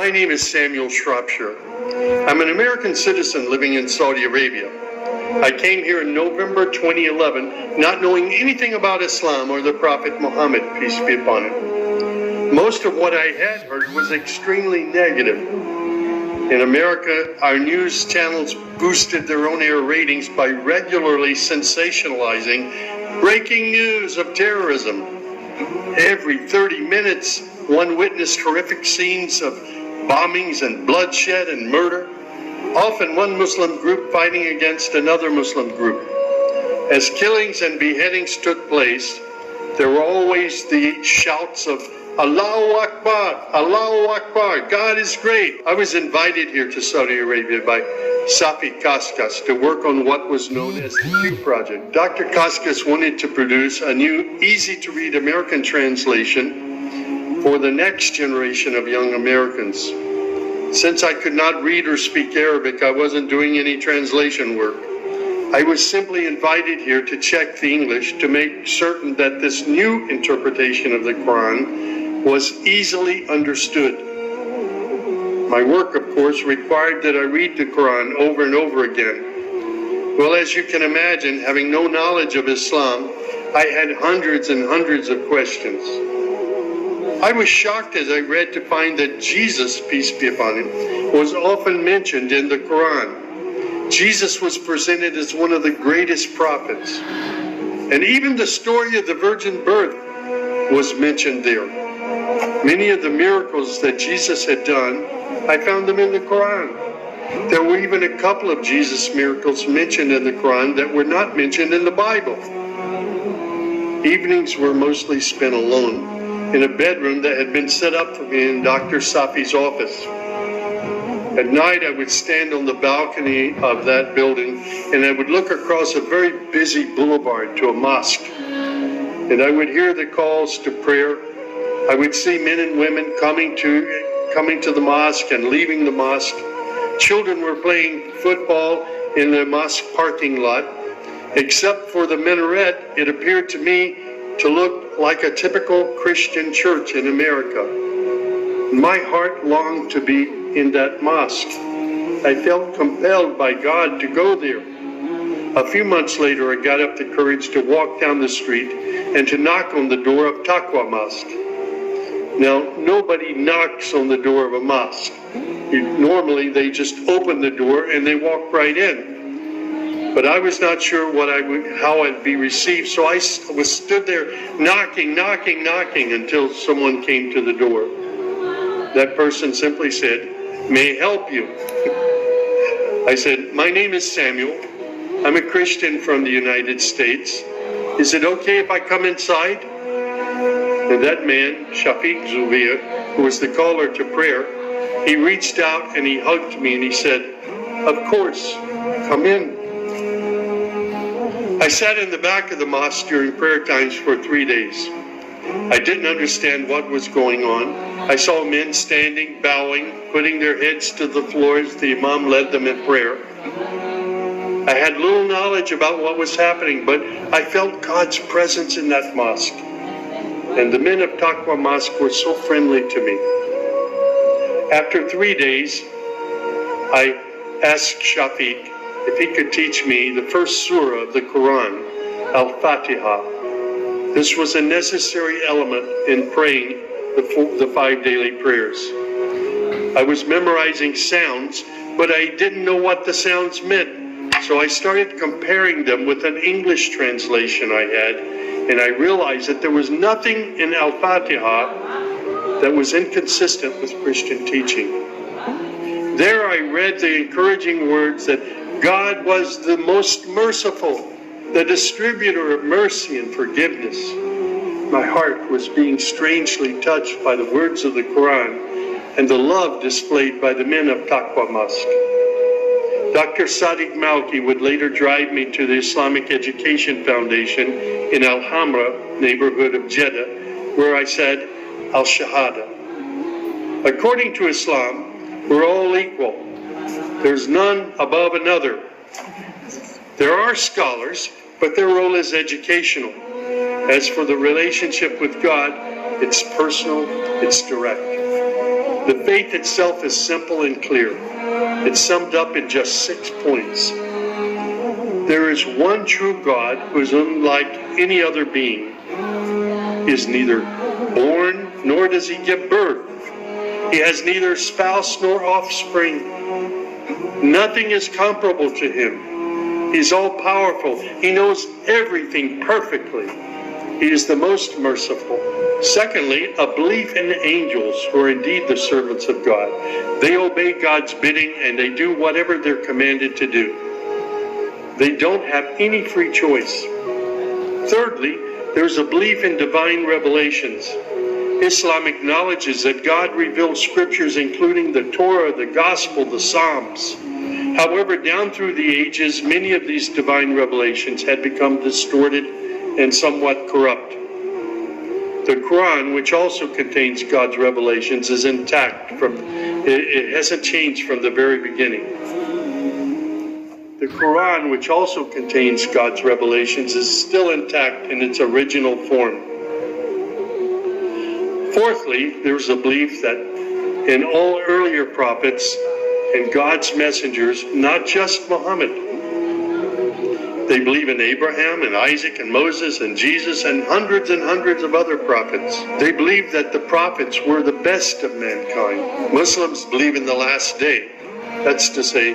My name is Samuel Shropshire. I'm an American citizen living in Saudi Arabia. I came here in November 2011, not knowing anything about Islam or the Prophet Muhammad, peace be upon him. Most of what I had heard was extremely negative. In America, our news channels boosted their on-air ratings by regularly sensationalizing breaking news of terrorism. Every 30 minutes, one witnessed horrific scenes of bombings and bloodshed and murder, often one Muslim group fighting against another Muslim group. As killings and beheadings took place, there were always the shouts of Allahu Akbar, Allahu Akbar, God is great. I was invited here to Saudi Arabia by Safi Kaskas to work on what was known as the Q Project. Dr. Kaskas wanted to produce a new, easy-to-read American translation for the next generation of young Americans. Since I could not read or speak Arabic, I wasn't doing any translation work. I was simply invited here to check the English to make certain that this new interpretation of the Quran was easily understood. My work, of course, required that I read the Quran over and over again. Well, as you can imagine, having no knowledge of Islam, I had hundreds and hundreds of questions. I was shocked as I read to find that Jesus, peace be upon him, was often mentioned in the Quran. Jesus was presented as one of the greatest prophets. And even the story of the virgin birth was mentioned there. Many of the miracles that Jesus had done, I found them in the Quran. There were even a couple of Jesus miracles mentioned in the Quran that were not mentioned in the Bible. Evenings were mostly spent alone in a bedroom that had been set up for me in Dr. Safi's office. At night, I would stand on the balcony of that building and I would look across a very busy boulevard to a mosque. And I would hear the calls to prayer. I would see men and women coming to the mosque and leaving the mosque. Children were playing football in the mosque parking lot. Except for the minaret, it appeared to me to look like a typical Christian church in America. My heart longed to be in that mosque. I felt compelled by God to go there. A few months later, I got up the courage to walk down the street and to knock on the door of Taqwa Mosque. Now, nobody knocks on the door of a mosque. Normally, they just open the door and they walk right in. But I was not sure how I'd be received, so I stood there knocking until someone came to the door. That person simply said, "May I help you?" I said, "My name is Samuel. I'm a Christian from the United States. Is it okay if I come inside?" And that man, Shafiq Zubir, who was the caller to prayer, he reached out and he hugged me and he said, "Of course, come in." I sat in the back of the mosque during prayer times for 3 days. I didn't understand what was going on. I saw men standing, bowing, putting their heads to the floor as the Imam led them in prayer. I had little knowledge about what was happening, but I felt God's presence in that mosque. And the men of Taqwa Mosque were so friendly to me. After 3 days, I asked Shafiq if he could teach me the first surah of the Quran, Al-Fatiha. This was a necessary element in praying the 5 daily prayers. I was memorizing sounds, but I didn't know what the sounds meant. So I started comparing them with an English translation I had, and I realized that there was nothing in Al-Fatiha that was inconsistent with Christian teaching. There I read the encouraging words that God was the most merciful, the distributor of mercy and forgiveness. My heart was being strangely touched by the words of the Quran and the love displayed by the men of Taqwa Mosque. Dr. Sadiq Malki would later drive me to the Islamic Education Foundation in Al Hamra, neighborhood of Jeddah, where I said Al-Shahada. According to Islam, we're all equal. There's none above another. There are scholars, but their role is educational. As for the relationship with God, it's personal, it's direct. The faith itself is simple and clear. It's summed up in just 6 points. There is one true God who is unlike any other being. He is neither born, nor does he give birth. He has neither spouse nor offspring. Nothing is comparable to him. He's all-powerful. He knows everything perfectly. He is the most merciful. Secondly, a belief in angels, who are indeed the servants of God. They obey God's bidding and they do whatever they're commanded to do. They don't have any free choice. Thirdly, there's a belief in divine revelations. Islam acknowledges that God revealed scriptures including the Torah, the Gospel, the Psalms. However, down through the ages, many of these divine revelations had become distorted and somewhat corrupt. The Quran, which also contains God's revelations, is intact. It hasn't changed from the very beginning. The Quran, which also contains God's revelations, is still intact in its original form. Fourthly, there's a belief that in all earlier prophets and God's messengers, not just Muhammad, they believe in Abraham and Isaac and Moses and Jesus and hundreds of other prophets. They believe that the prophets were the best of mankind. Muslims believe in the last day. That's to say,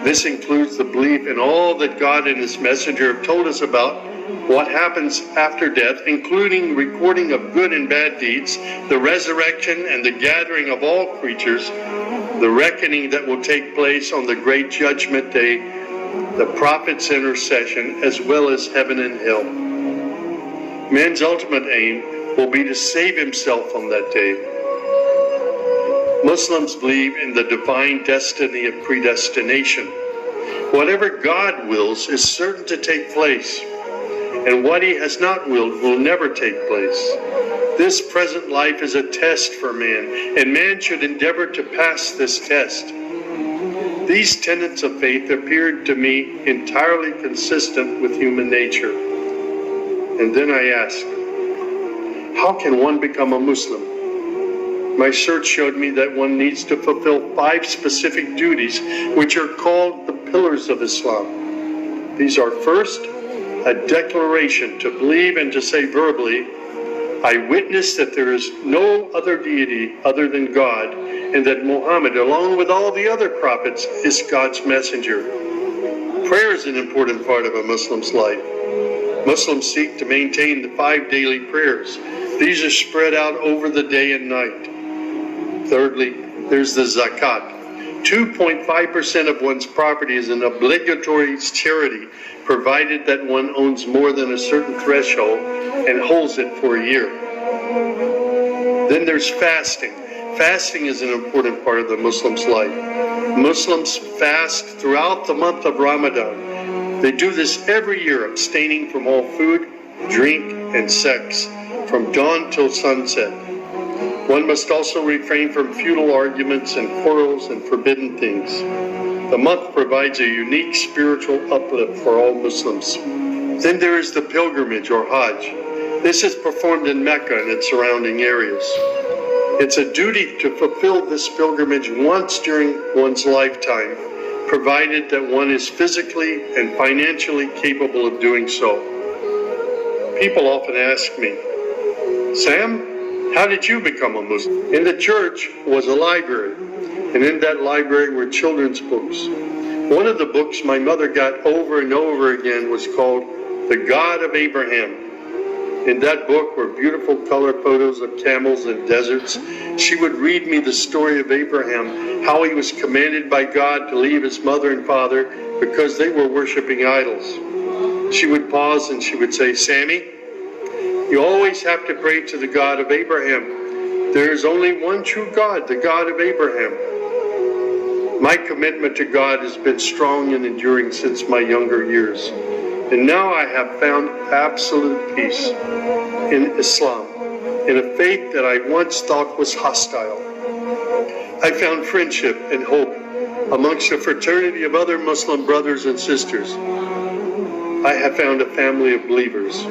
this includes the belief in all that God and his messenger have told us about what happens after death, including recording of good and bad deeds, the resurrection and the gathering of all creatures, the reckoning that will take place on the great judgment day, the prophet's intercession, as well as heaven and hell. Man's ultimate aim will be to save himself on that day. Muslims believe in the divine destiny of predestination. Whatever God wills is certain to take place, and what he has not willed will never take place. This present life is a test for man, and man should endeavor to pass this test. These tenets of faith appeared to me entirely consistent with human nature. And then I asked, how can one become a Muslim? My search showed me that one needs to fulfill 5 specific duties, which are called the pillars of Islam. These are: first, a declaration to believe and to say verbally, I witness that there is no other deity other than God, and that Muhammad, along with all the other prophets, is God's messenger. Prayer is an important part of a Muslim's life. Muslims seek to maintain the 5 daily prayers. These are spread out over the day and night. Thirdly, there's the zakat. 2.5% of one's property is an obligatory charity, provided that one owns more than a certain threshold and holds it for a year. Then there's fasting. Fasting is an important part of the Muslim's life. Muslims fast throughout the month of Ramadan. They do this every year, abstaining from all food, drink, and sex, from dawn till sunset. One must also refrain from futile arguments and quarrels and forbidden things. The month provides a unique spiritual uplift for all Muslims. Then there is the pilgrimage or Hajj. This is performed in Mecca and its surrounding areas. It's a duty to fulfill this pilgrimage once during one's lifetime, provided that one is physically and financially capable of doing so. People often ask me, Sam, how did you become a Muslim? In the church was a library, and in that library were children's books. One of the books my mother got over and over again was called The God of Abraham. In that book were beautiful color photos of camels and deserts. She would read me the story of Abraham, how he was commanded by God to leave his mother and father because they were worshiping idols. She would pause and she would say, Sammy, you always have to pray to the God of Abraham. There is only one true God, the God of Abraham. My commitment to God has been strong and enduring since my younger years. And now I have found absolute peace in Islam, in a faith that I once thought was hostile. I found friendship and hope amongst a fraternity of other Muslim brothers and sisters. I have found a family of believers.